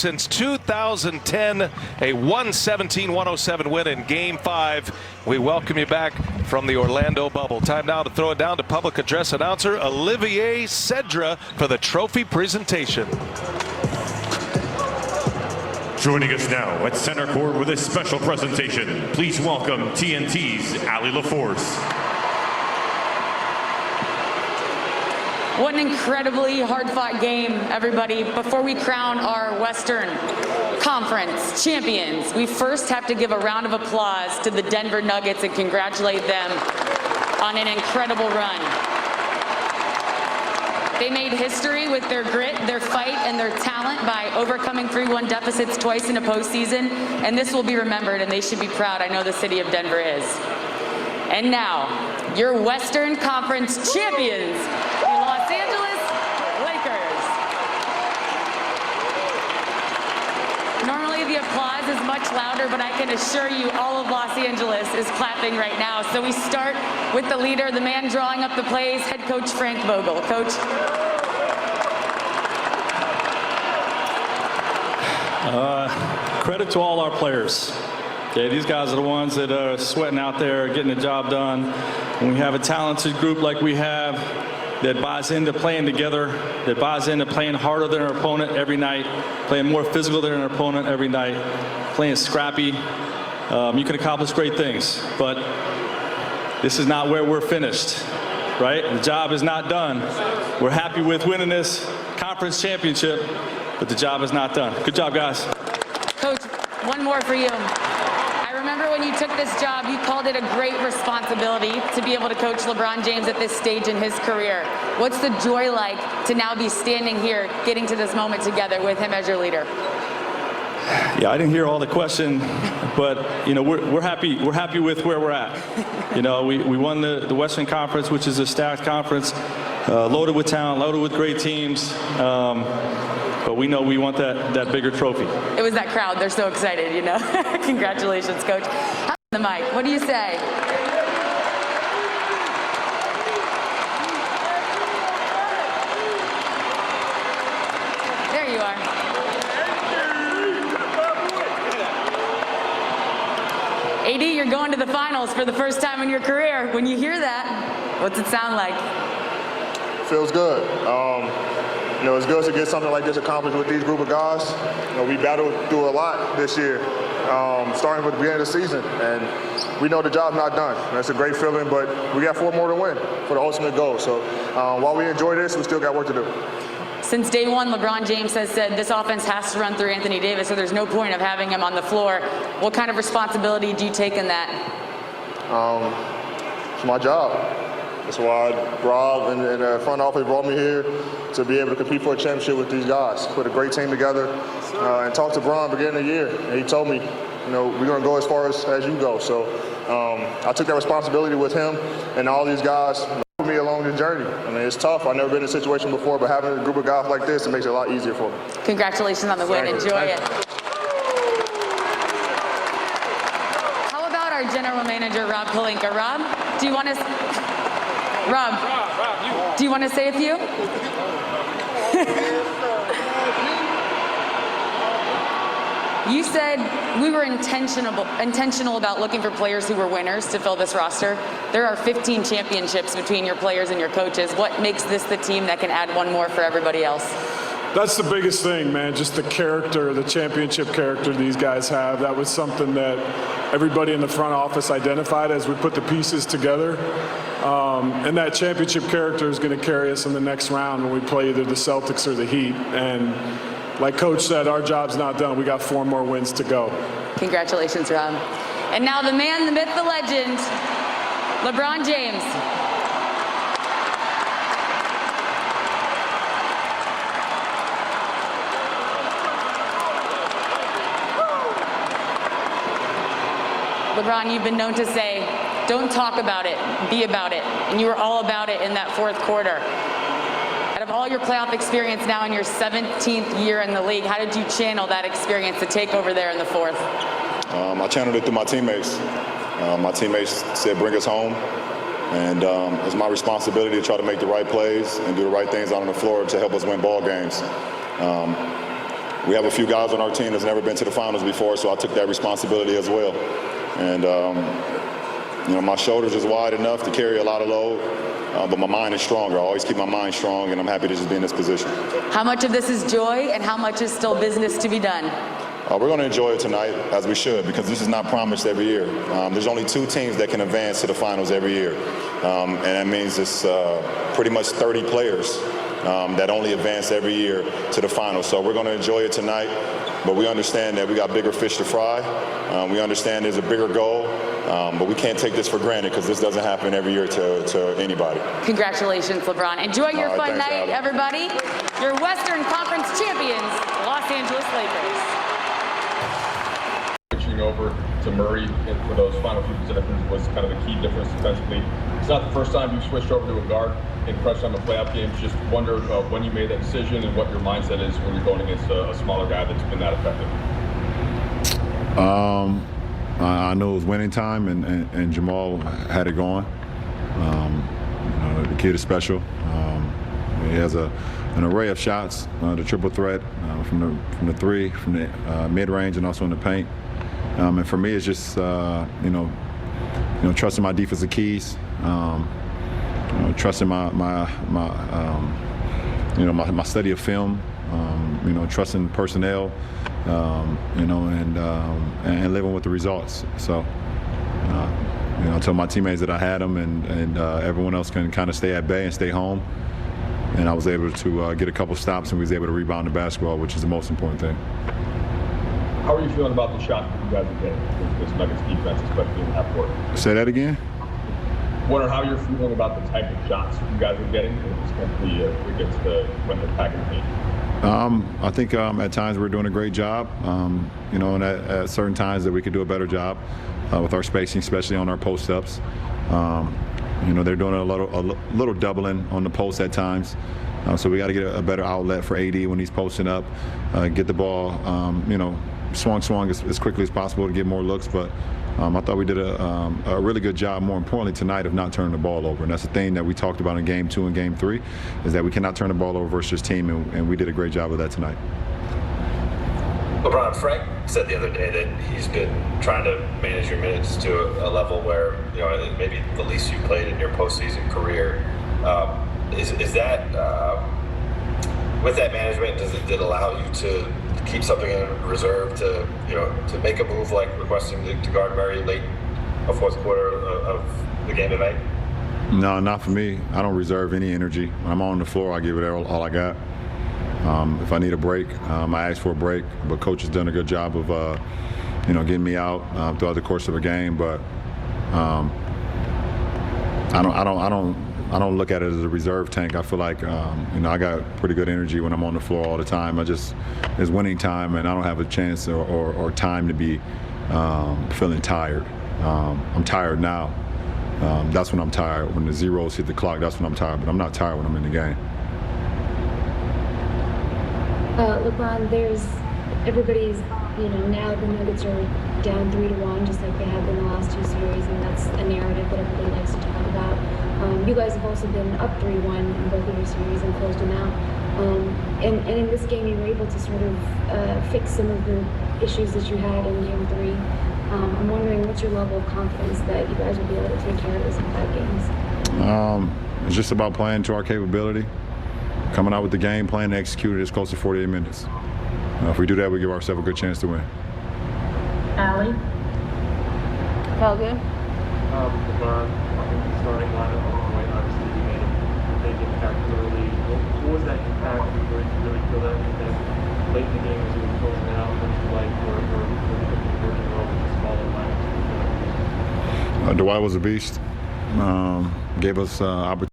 since 2010, a 117-107 win in Game 5. We welcome you back from the Orlando bubble. Time now to throw it down to public address announcer Olivier Cedra for the trophy presentation. Joining us now at center court with a special presentation, please welcome TNT's Allie LaForce. What an incredibly hard-fought game, everybody. Before we crown our Western Conference champions, we first have to give a round of applause to the Denver Nuggets and congratulate them on an incredible run. They made history with their grit, their fight, and their talent by overcoming 3-1 deficits twice in a postseason, and this will be remembered, and they should be proud. I know the city of Denver is. And now, your Western Conference champions, the Los Angeles Lakers. Normally the applause is much louder, but I can assure you all of Los Angeles is clapping right now. So we start with the leader, the man drawing up the plays, head coach Frank Vogel. Coach. Credit to all our players. Okay, these guys are the ones that are sweating out there, getting the job done. When we have a talented group like we have that buys into playing together, that buys into playing harder than our opponent every night, playing more physical than our opponent every night, playing scrappy, you can accomplish great things. But this is not where we're finished, right? The job is not done. We're happy with winning this conference championship, but the job is not done. Good job, guys. Coach, one more for you. I remember when you took this job, you called it a great responsibility to be able to coach LeBron James at this stage in his career. What's the joy like to now be standing here, getting to this moment together with him as your leader? Yeah, I didn't hear all the question, but you know we're happy with where we're at. You know, we won the Western Conference, which is a stacked conference, loaded with talent, loaded with great teams. But we know we want that bigger trophy. It was that crowd. They're so excited, you know. Congratulations, Coach. How's the mic? What do you say? There you are. AD, you're going to the finals for the first time in your career. When you hear that, what's it sound like? Feels good. You know, it's good to get something like this accomplished with these group of guys. You know, we battled through a lot this year, starting with the beginning of the season, and we know the job's not done. That's a great feeling, but we got 4 more to win for the ultimate goal. So while we enjoy this, we still got work to do. Since day one, LeBron James has said this offense has to run through Anthony Davis, so there's no point of having him on the floor. What kind of responsibility do you take in that? It's my job. That's why Rob and the front office brought me here to be able to compete for a championship with these guys. Put a great team together and talked to Bron beginning of the year. And he told me, you know, we're going to go as far as you go. So I took that responsibility with him and all these guys with me along the journey. I mean, it's tough. I've never been in a situation before, but having a group of guys like this, it makes it a lot easier for me. Congratulations on the win. Enjoy it. How about our general manager, Rob Pelinka? Rob, do you want to... Rob, do you want to say a few? You said we were intentional about looking for players who were winners to fill this roster. There are 15 championships between your players and your coaches. What makes this the team that can add one more for everybody else? That's the biggest thing, man, just the character, the championship character these guys have. That was something that everybody in the front office identified as we put the pieces together. And that championship character is going to carry us in the next round when we play either the Celtics or the Heat. And like Coach said, our job's not done. We got 4 more wins to go. Congratulations, Rob. And now the man, the myth, the legend, LeBron James. LeBron, you've been known to say, don't talk about it, be about it. And you were all about it in that 4th quarter. Out of all your playoff experience now in your 17th year in the league, how did you channel that experience to take over there in the 4th? I channeled it through my teammates. My teammates said, bring us home. And it's my responsibility to try to make the right plays and do the right things out on the floor to help us win ball games. we have a few guys on our team that's never been to the finals before, so I took that responsibility as well. And my shoulders is wide enough to carry a lot of load, but my mind is stronger. I always keep my mind strong, and I'm happy to just be in this position. How much of this is joy, and how much is still business to be done? We're going to enjoy it tonight, as we should, because this is not promised every year. There's only 2 teams that can advance to the finals every year, and that means it's pretty much 30 players that only advance every year to the finals. So we're going to enjoy it tonight, but we understand that we got bigger fish to fry. We understand there's a bigger goal, but we can't take this for granted because this doesn't happen every year to anybody. Congratulations, LeBron. Enjoy your fun thanks, night, Allie. everybody. Your Western Conference champions, Los Angeles Lakers. Switching over to Murray for those final few possessions was kind of the key difference defensively. It's not the first time you've switched over to a guard in crunch time of playoff games. Just wonder when you made that decision and what your mindset is when you're going against a smaller guy that's been that effective. I know it was winning time, and Jamal had it going. The kid is special. He has an array of shots, the triple threat from the 3, from the mid-range, and also in the paint. And for me, it's just trusting my defensive keys, trusting my study of film, trusting personnel, and living with the results. So, I told my teammates that I had them, and everyone else can kind of stay at bay and stay home. And I was able to get a couple stops, and we was able to rebound the basketball, which is the most important thing. How are you feeling about the shot that you guys are getting this Nuggets defense, especially in half court? Say that again? Wonder how you're feeling about the type of shots you guys are getting against when they're packing the paint. I think at times we're doing a great job, and at certain times that we could do a better job with our spacing, especially on our post-ups. They're doing a little doubling on the post at times. So we got to get a better outlet for AD when he's posting up, get the ball, swung as quickly as possible to get more looks. But I thought we did a really good job, more importantly tonight, of not turning the ball over. And that's the thing that we talked about in Game 2 and Game 3, is that we cannot turn the ball over versus this team, and we did a great job of that tonight. LeBron, Frank said the other day that he's been trying to manage your minutes to a level where, maybe the least you played in your postseason career. Is that, with that management, does it allow you to keep something in reserve to make a move like requesting to guard Murray late a fourth quarter of the game tonight? No, not for me. I don't reserve any energy. When I'm on the floor, I give it all I got. If I need a break, I ask for a break. But Coach has done a good job of, getting me out throughout the course of a game. But I don't look at it as a reserve tank. I feel like I got pretty good energy when I'm on the floor all the time. It's winning time, and I don't have a chance or time to be feeling tired. I'm tired now. That's when I'm tired. When the zeros hit the clock, that's when I'm tired. But I'm not tired when I'm in the game. LeBron, everybody's, now the Nuggets are down 3-1, just like they have been the last 2 series, and that's a narrative that everybody likes to talk about. You guys have also been up 3-1 in both of your series and closed them out. And in this game, you were able to sort of fix some of the issues that you had in Game 3. I'm wondering, what's your level of confidence that you guys will be able to take care of this in 5 games? It's just about playing to our capability. Coming out with the game plan to execute it as close to 48 minutes. If we do that, we give ourselves a good chance to win. Allie? LeBron, starting lineup on the way, obviously you made a big impact early. What was that impact? Where did you really feel that impact late in the game as you were closing out? What did you like for working well with the smaller lineups? Dwight was a beast. Gave us opportunity.